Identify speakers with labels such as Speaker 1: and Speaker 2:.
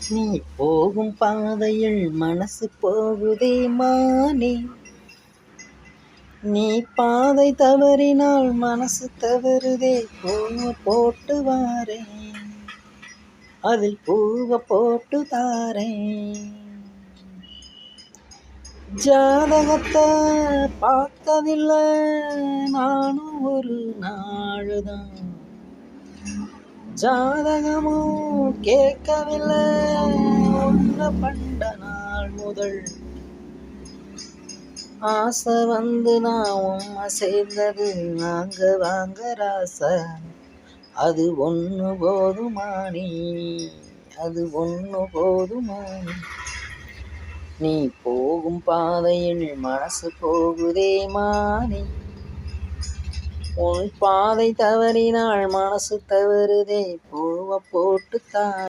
Speaker 1: நீ போகும் பாதையில் மனசு போகுதே மானே, நீ பாதை தவறினால் மனசு தவறுதே. பூவை போட்டு வாரேன், அதில் பூவை போட்டு தாரேன். ஜாதகத்தை பார்த்ததில்லை நானும் ஒரு நாளுதான், ஜாதகமும் கேட்கவில்லை உன்னை பண்ட நாள் முதல். ஆசை வந்து நான் உம்மை சேர்ந்தது வாங்க ராசா, அது ஒன்று போதுமானி, அது ஒன்று போதுமானி. நீ போகும் பாதையில் மனசு போகுதே மானே, உன் பாதை தவறினால் மனசு தவறுதே. பூவை போட்டு